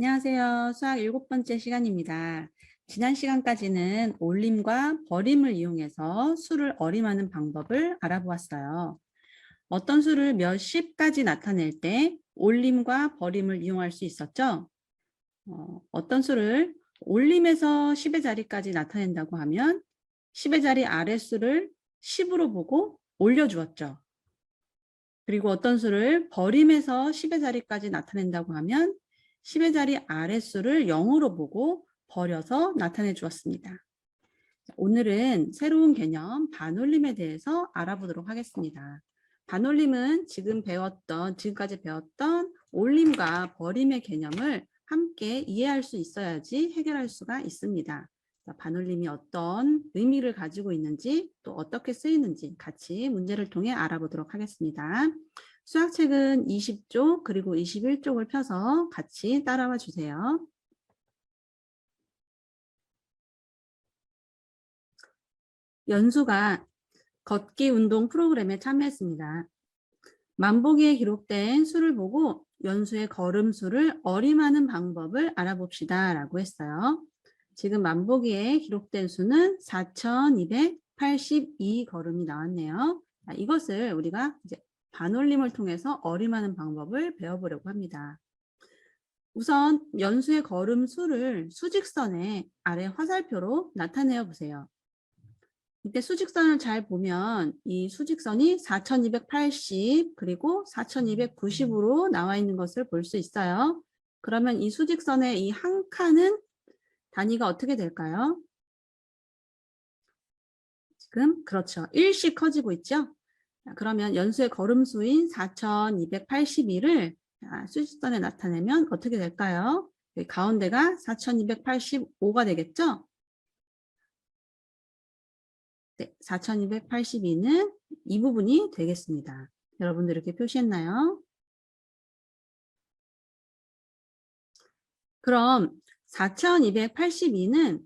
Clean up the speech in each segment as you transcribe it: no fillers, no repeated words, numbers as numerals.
안녕하세요. 수학 7번째 시간입니다. 지난 시간까지는 올림과 버림을 이용해서 수를 어림하는 방법을 알아보았어요. 어떤 수를 몇십까지 나타낼 때 올림과 버림을 이용할 수 있었죠? 어떤 수를 올림에서 10의 자리까지 나타낸다고 하면 10의 자리 아랫수를 10으로 보고 올려주었죠. 그리고 어떤 수를 버림에서 10의 자리까지 나타낸다고 하면 10의 자리 아랫수를 0으로 보고 버려서 나타내 주었습니다. 오늘은 새로운 개념 반올림에 대해서 알아보도록 하겠습니다. 반올림은 지금까지 배웠던 올림과 버림의 개념을 함께 이해할 수 있어야지 해결할 수가 있습니다. 반올림이 어떤 의미를 가지고 있는지 또 어떻게 쓰이는지 같이 문제를 통해 알아보도록 하겠습니다. 수학책은 20쪽 그리고 21쪽을 펴서 같이 따라와 주세요. 연수가 걷기 운동 프로그램에 참여했습니다. 만보기에 기록된 수를 보고 연수의 걸음수를 어림하는 방법을 알아봅시다 라고 했어요. 지금 만보기에 기록된 수는 4282 걸음이 나왔네요. 이것을 우리가 이제 반올림을 통해서 어림하는 방법을 배워보려고 합니다. 우선 연수의 걸음수를 수직선의 아래 화살표로 나타내어 보세요. 이때 수직선을 잘 보면 이 수직선이 4280 그리고 4290으로 나와 있는 것을 볼 수 있어요. 그러면 이 수직선의 이 한 칸은 단위가 어떻게 될까요? 지금 그렇죠. 1씩 커지고 있죠. 그러면 연수의 걸음수인 4282를 수직선에 나타내면 어떻게 될까요? 여기 가운데가 4285가 되겠죠? 네, 4282는 이 부분이 되겠습니다. 여러분들 이렇게 표시했나요? 그럼 4282는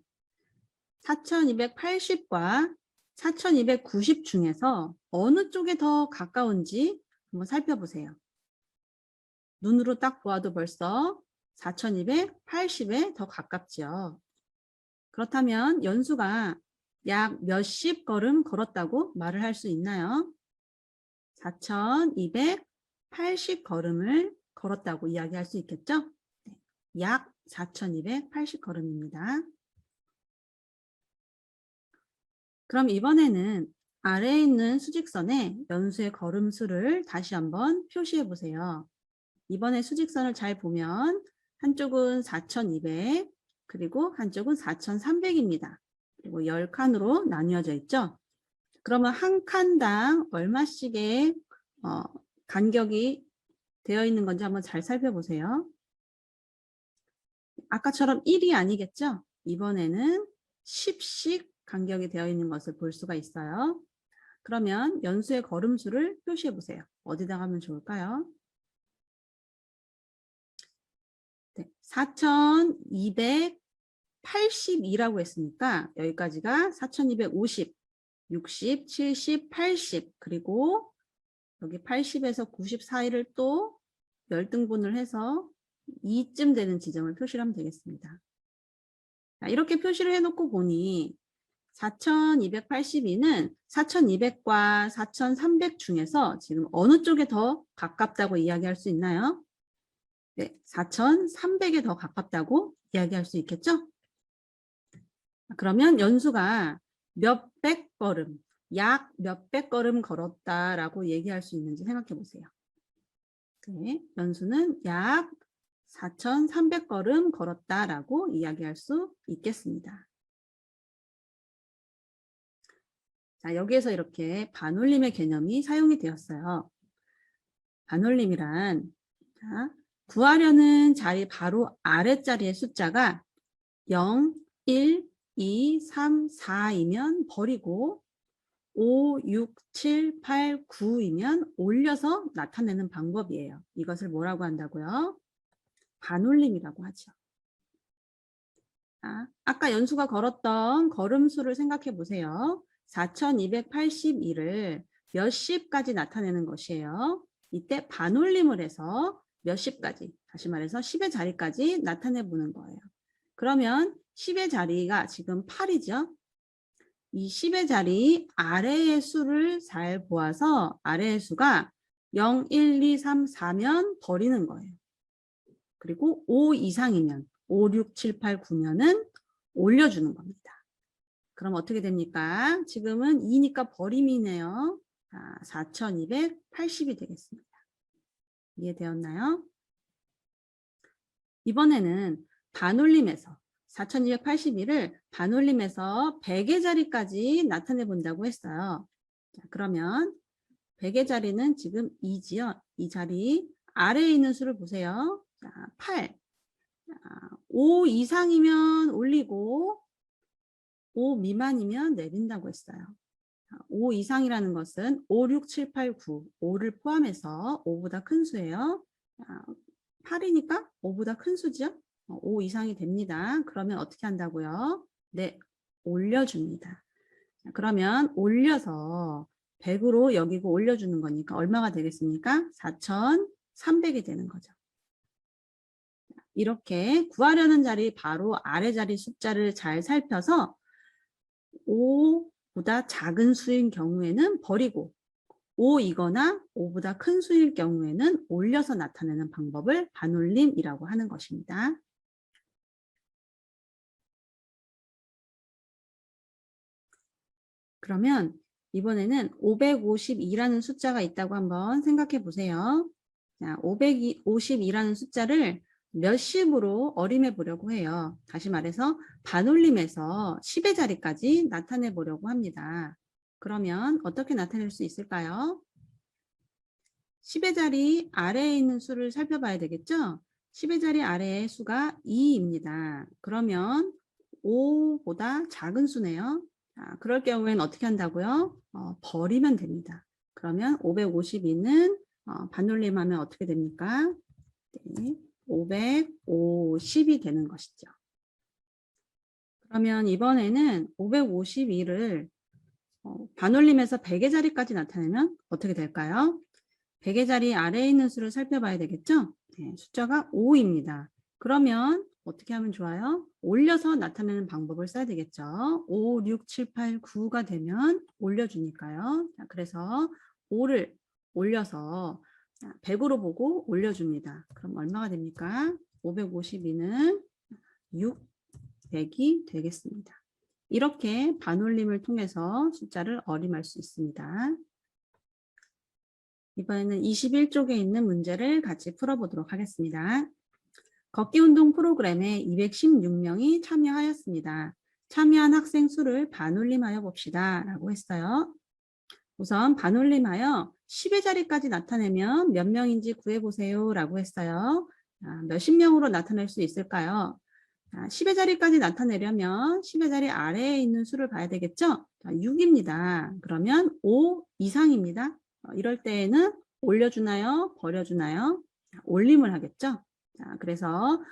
4280과 4290 중에서 어느 쪽에 더 가까운지 한번 살펴보세요. 눈으로 딱 보아도 벌써 4280에 더 가깝지요. 그렇다면 연수가 약 몇십 걸음 걸었다고 말을 할 수 있나요? 4280 걸음을 걸었다고 이야기할 수 있겠죠? 약 4280 걸음입니다. 그럼 이번에는 아래에 있는 수직선에 연수의 걸음수를 다시 한번 표시해 보세요. 이번에 수직선을 잘 보면 한쪽은 4200 그리고 한쪽은 4300입니다. 그리고 10칸으로 나뉘어져 있죠. 그러면 한 칸당 얼마씩의 간격이 되어 있는 건지 한번 잘 살펴보세요. 아까처럼 1이 아니겠죠? 이번에는 10씩 간격이 되어 있는 것을 볼 수가 있어요. 그러면 연수의 걸음수를 표시해 보세요. 어디다 가면 좋을까요? 네, 4282라고 했으니까 여기까지가 4250, 60, 70, 80 그리고 여기 80에서 90 사이를 또 열등분을 해서 2쯤 되는 지점을 표시를 하면 되겠습니다. 자, 이렇게 표시를 해놓고 보니 4282는 4200과 4300 중에서 지금 어느 쪽에 더 가깝다고 이야기할 수 있나요? 네, 4300에 더 가깝다고 이야기할 수 있겠죠? 그러면 연수가 몇백 걸음, 약 몇백 걸음 걸었다라고 얘기할 수 있는지 생각해 보세요. 네, 연수는 약 4300걸음 걸었다라고 이야기할 수 있겠습니다. 자, 여기에서 이렇게 반올림의 개념이 사용이 되었어요. 반올림이란 구하려는 자리 바로 아랫자리의 숫자가 0, 1, 2, 3, 4이면 버리고 5, 6, 7, 8, 9이면 올려서 나타내는 방법이에요. 이것을 뭐라고 한다고요? 반올림이라고 하죠. 아까 연수가 걸었던 걸음수를 생각해 보세요. 4282를 몇십까지 나타내는 것이에요. 이때 반올림을 해서 몇십까지, 다시 말해서 10의 자리까지 나타내 보는 거예요. 그러면 10의 자리가 지금 8이죠. 이 10의 자리 아래의 수를 잘 보아서 아래의 수가 0, 1, 2, 3, 4면 버리는 거예요. 그리고 5 이상이면 5, 6, 7, 8, 9면은 올려주는 겁니다. 그럼 어떻게 됩니까? 지금은 2니까 버림이네요. 4280이 되겠습니다. 이해되었나요? 이번에는 반올림에서 4281을 반올림에서 100의 자리까지 나타내 본다고 했어요. 자, 그러면 100의 자리는 지금 2지요. 이 자리 아래에 있는 수를 보세요. 자, 8. 5 이상이면 올리고 5 미만이면 내린다고 했어요. 5 이상이라는 것은 5, 6, 7, 8, 9, 5를 포함해서 5보다 큰 수예요. 8이니까 5보다 큰 수죠. 5 이상이 됩니다. 그러면 어떻게 한다고요? 네, 올려줍니다. 그러면 올려서 100으로 여기고 올려주는 거니까 얼마가 되겠습니까? 4300이 되는 거죠. 이렇게 구하려는 자리 바로 아래 자리 숫자를 잘 살펴서 5보다 작은 수인 경우에는 버리고 5이거나 5보다 큰 수일 경우에는 올려서 나타내는 방법을 반올림이라고 하는 것입니다. 그러면 이번에는 552라는 숫자가 있다고 한번 생각해 보세요. 자, 552라는 숫자를 몇십으로 어림해 보려고 해요. 다시 말해서 반올림에서 10의 자리까지 나타내 보려고 합니다. 그러면 어떻게 나타낼 수 있을까요? 10의 자리 아래에 있는 수를 살펴봐야 되겠죠? 10의 자리 아래의 수가 2입니다. 그러면 5보다 작은 수네요. 자, 그럴 경우에는 어떻게 한다고요? 버리면 됩니다. 그러면 552는 반올림하면 어떻게 됩니까? 네, 550이 되는 것이죠. 그러면 이번에는 552를 반올림에서 100의 자리까지 나타내면 어떻게 될까요? 100의 자리 아래에 있는 수를 살펴봐야 되겠죠? 네, 숫자가 5입니다. 그러면 어떻게 하면 좋아요? 올려서 나타내는 방법을 써야 되겠죠? 5, 6, 7, 8, 9가 되면 올려주니까요. 자, 그래서 5를 올려서 100으로 보고 올려줍니다. 그럼 얼마가 됩니까? 552는 600이 되겠습니다. 이렇게 반올림을 통해서 숫자를 어림할 수 있습니다. 이번에는 21쪽에 있는 문제를 같이 풀어보도록 하겠습니다. 걷기 운동 프로그램에 216명이 참여하였습니다. 참여한 학생 수를 반올림하여 봅시다 라고 했어요. 우선 반올림하여 10의 자리까지 나타내면 몇 명인지 구해보세요 라고 했어요. 몇십 명으로 나타낼 수 있을까요? 10의 자리까지 나타내려면 10의 자리 아래에 있는 수를 봐야 되겠죠? 6입니다. 그러면 5 이상입니다. 이럴 때에는 올려주나요? 버려주나요? 올림을 하겠죠? 자, 그래서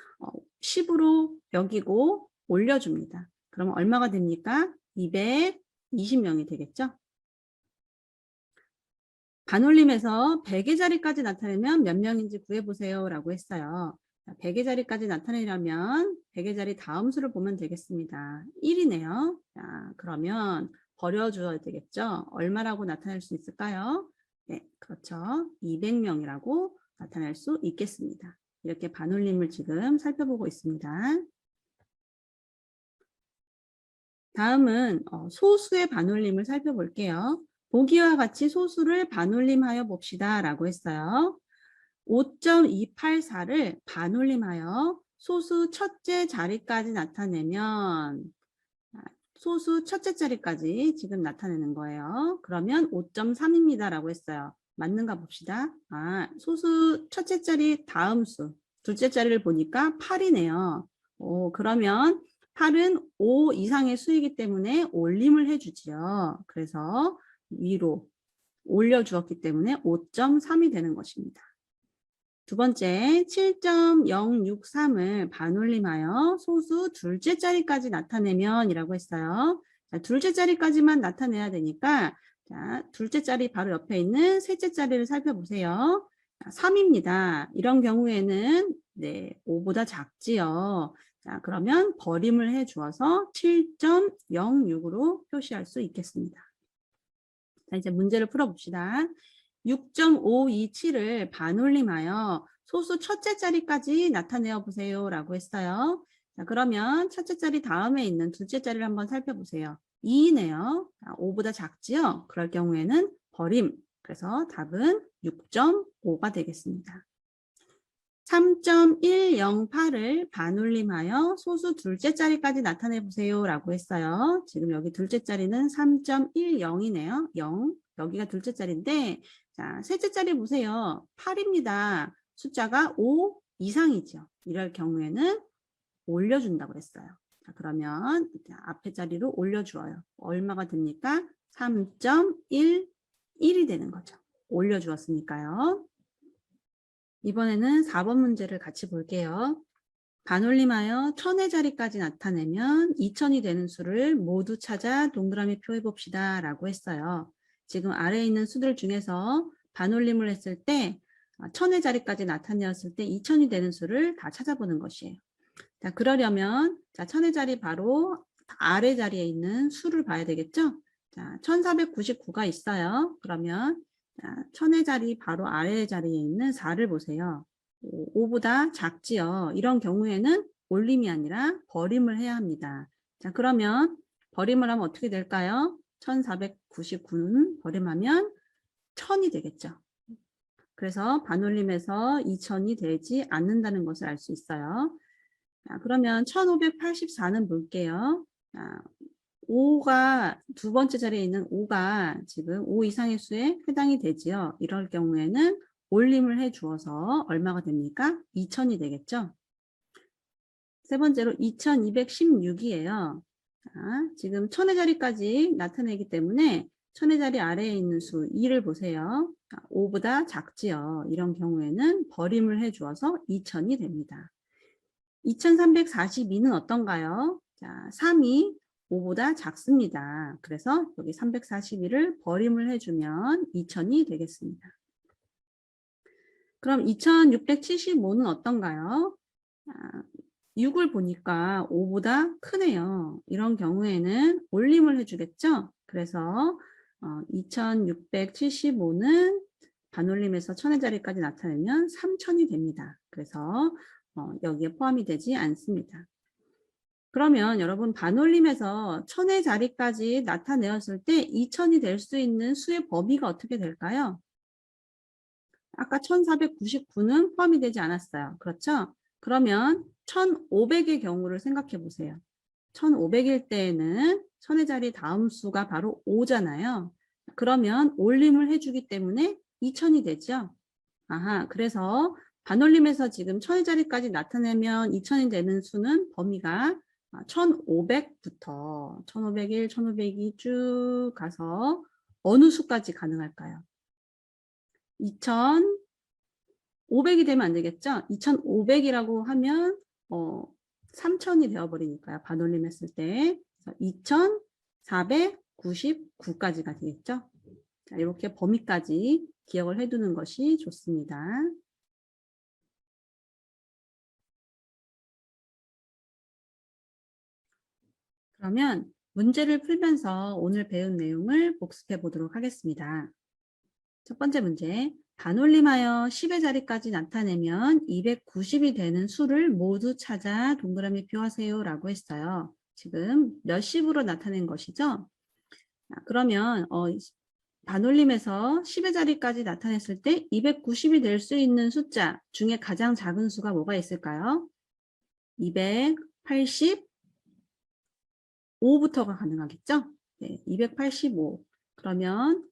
10으로 여기고 올려줍니다. 그러면 얼마가 됩니까? 220명이 되겠죠? 반올림에서 100의 자리까지 나타내면 몇 명인지 구해보세요 라고 했어요. 100의 자리까지 나타내려면 100의 자리 다음 수를 보면 되겠습니다. 1이네요. 자, 그러면 버려줘야 되겠죠? 얼마라고 나타낼 수 있을까요? 네, 그렇죠. 200명이라고 나타낼 수 있겠습니다. 이렇게 반올림을 지금 살펴보고 있습니다. 다음은 소수의 반올림을 살펴볼게요. 보기와 같이 소수를 반올림하여 봅시다 라고 했어요. 5.284를 반올림하여 소수 첫째 자리까지 나타내면 소수 첫째 자리까지 지금 나타내는 거예요. 그러면 5.3입니다 라고 했어요. 맞는가 봅시다. 소수 첫째 자리 다음 수 둘째 자리를 보니까 8이네요. 그러면 8은 5 이상의 수이기 때문에 올림을 해주지요. 그래서 위로 올려주었기 때문에 5.3이 되는 것입니다. 두 번째 7.063을 반올림하여 소수 둘째 자리까지 나타내면 이라고 했어요. 자, 둘째 자리까지만 나타내야 되니까 자, 둘째 자리 바로 옆에 있는 셋째 자리를 살펴보세요. 3입니다. 이런 경우에는 네, 5보다 작지요. 자, 그러면 버림을 해 주어서 7.06으로 표시할 수 있겠습니다. 자, 이제 문제를 풀어봅시다. 6.527을 반올림하여 소수 첫째 자리까지 나타내어 보세요 라고 했어요. 자, 그러면 첫째 자리 다음에 있는 둘째 자리를 한번 살펴보세요. 2이네요. 5보다 작지요? 그럴 경우에는 버림. 그래서 답은 6.5가 되겠습니다. 3.108을 반올림하여 소수 둘째 자리까지 나타내 보세요 라고 했어요. 지금 여기 둘째 자리는 3.10이네요. 0. 여기가 둘째 자리인데, 자, 셋째 자리 보세요. 8입니다. 숫자가 5 이상이죠. 이럴 경우에는 올려준다고 했어요. 자, 그러면 앞에 자리로 올려주어요. 얼마가 됩니까? 3.11이 되는 거죠. 올려주었으니까요. 이번에는 4번 문제를 같이 볼게요. 반올림하여 1000의 자리까지 나타내면 2000이 되는 수를 모두 찾아 동그라미 표해 봅시다 라고 했어요. 지금 아래에 있는 수들 중에서 반올림을 했을 때 1000의 자리까지 나타내었을 때 2000이 되는 수를 다 찾아보는 것이에요. 자, 그러려면 자, 1000의 자리 바로 아래 자리에 있는 수를 봐야 되겠죠? 자, 1499가 있어요. 그러면 자, 1000의 자리 바로 아래 자리에 있는 4를 보세요. 5보다 작지요. 이런 경우에는 올림이 아니라 버림을 해야 합니다. 자, 그러면 버림을 하면 어떻게 될까요? 1499는 버림하면 1000이 되겠죠. 그래서 반올림에서 2000이 되지 않는다는 것을 알 수 있어요. 자, 그러면 1584는 볼게요. 자, 5가 두 번째 자리에 있는 5가 지금 5 이상의 수에 해당이 되지요. 이럴 경우에는 올림을 해 주어서 얼마가 됩니까? 2000이 되겠죠. 세 번째로 2216이에요. 자, 지금 1000의 자리까지 나타내기 때문에 1000의 자리 아래에 있는 수 2를 보세요. 5보다 작지요. 이런 경우에는 버림을 해 주어서 2000이 됩니다. 2342는 어떤가요? 자, 3이 5보다 작습니다. 그래서 여기 342를 버림을 해주면 2000이 되겠습니다. 그럼 2675는 어떤가요? 6을 보니까 5보다 크네요. 이런 경우에는 올림을 해주겠죠? 그래서 2675는 반올림에서 1000의 자리까지 나타내면 3000이 됩니다. 그래서 여기에 포함이 되지 않습니다. 그러면 여러분 반올림에서 1000의 자리까지 나타내었을 때 2000이 될 수 있는 수의 범위가 어떻게 될까요? 아까 1499는 포함이 되지 않았어요. 그렇죠? 그러면 1500의 경우를 생각해 보세요. 1500일 때에는 1000의 자리 다음 수가 바로 5잖아요. 그러면 올림을 해주기 때문에 2000이 되죠. 아하, 그래서 반올림에서 지금 1000의 자리까지 나타내면 2000이 되는 수는 범위가 1500부터 1501, 1502 쭉 가서 어느 수까지 가능할까요? 2500이 되면 안 되겠죠? 2500이라고 하면 3000이 되어버리니까요. 반올림 했을 때 2499까지가 되겠죠? 자, 이렇게 범위까지 기억을 해두는 것이 좋습니다. 그러면 문제를 풀면서 오늘 배운 내용을 복습해 보도록 하겠습니다. 첫 번째 문제, 반올림하여 10의 자리까지 나타내면 290이 되는 수를 모두 찾아 동그라미 표하세요 라고 했어요. 지금 몇십으로 나타낸 것이죠? 그러면 반올림에서 10의 자리까지 나타냈을 때 290이 될 수 있는 숫자 중에 가장 작은 수가 뭐가 있을까요? 285부터가 가능하겠죠? 네, 285. 그러면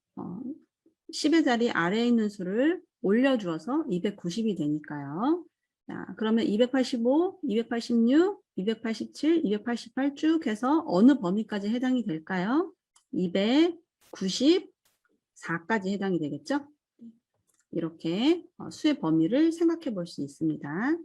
10의 자리 아래에 있는 수를 올려주어서 290이 되니까요. 자, 그러면 285, 286, 287, 288 쭉 해서 어느 범위까지 해당이 될까요? 294까지 해당이 되겠죠? 이렇게 수의 범위를 생각해 볼 수 있습니다.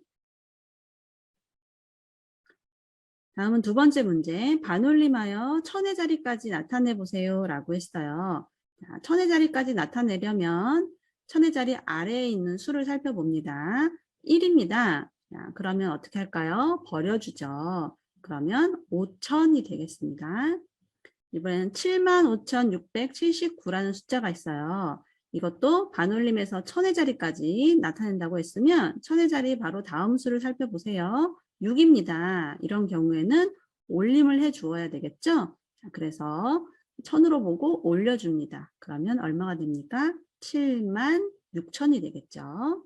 다음은 두 번째 문제, 반올림하여 1000의 자리까지 나타내 보세요 라고 했어요. 자, 1000의 자리까지 나타내려면 천의 자리 아래에 있는 수를 살펴봅니다. 1입니다. 자, 그러면 어떻게 할까요? 버려주죠. 그러면 5,000이 되겠습니다. 이번에는 75,679라는 숫자가 있어요. 이것도 반올림에서 천의 자리까지 나타낸다고 했으면 천의 자리 바로 다음 수를 살펴보세요. 6입니다. 이런 경우에는 올림을 해 주어야 되겠죠? 자, 그래서 1000으로 보고 올려줍니다. 그러면 얼마가 됩니까? 76,000이 되겠죠.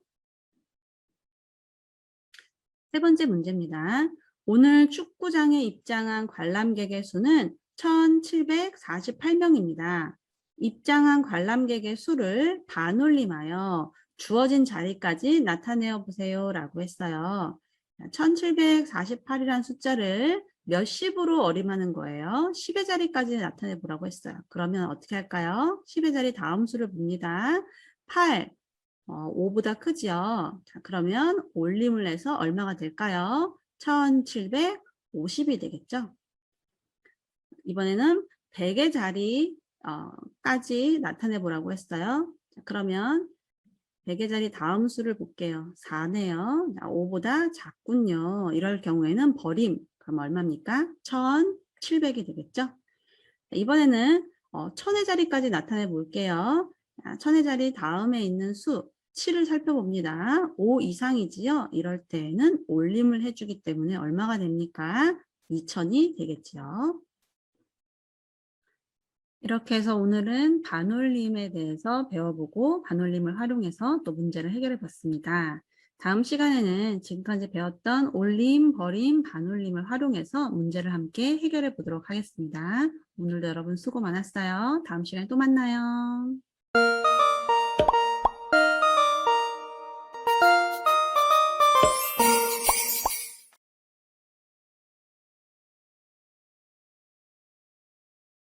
세 번째 문제입니다. 오늘 축구장에 입장한 관람객의 수는 1,748명입니다. 입장한 관람객의 수를 반올림하여 주어진 자리까지 나타내어 보세요 라고 했어요. 1748이라는 숫자를 몇 십으로 어림하는 거예요. 10의 자리까지 나타내 보라고 했어요. 그러면 어떻게 할까요? 10의 자리 다음 수를 봅니다. 8, 5보다 크지요. 자, 그러면 올림을 해서 얼마가 될까요? 1750이 되겠죠. 이번에는 100의 자리 까지 나타내 보라고 했어요. 자, 그러면 100의 자리 다음 수를 볼게요. 4네요. 5보다 작군요. 이럴 경우에는 버림. 그럼 얼마입니까? 1700이 되겠죠. 이번에는 1000의 자리까지 나타내 볼게요. 1000의 자리 다음에 있는 수 7을 살펴봅니다. 5 이상이지요. 이럴 때는 올림을 해주기 때문에 얼마가 됩니까? 2000이 되겠지요. 이렇게 해서 오늘은 반올림에 대해서 배워보고 반올림을 활용해서 또 문제를 해결해 봤습니다. 다음 시간에는 지금까지 배웠던 올림, 버림, 반올림을 활용해서 문제를 함께 해결해 보도록 하겠습니다. 오늘도 여러분 수고 많았어요. 다음 시간에 또 만나요.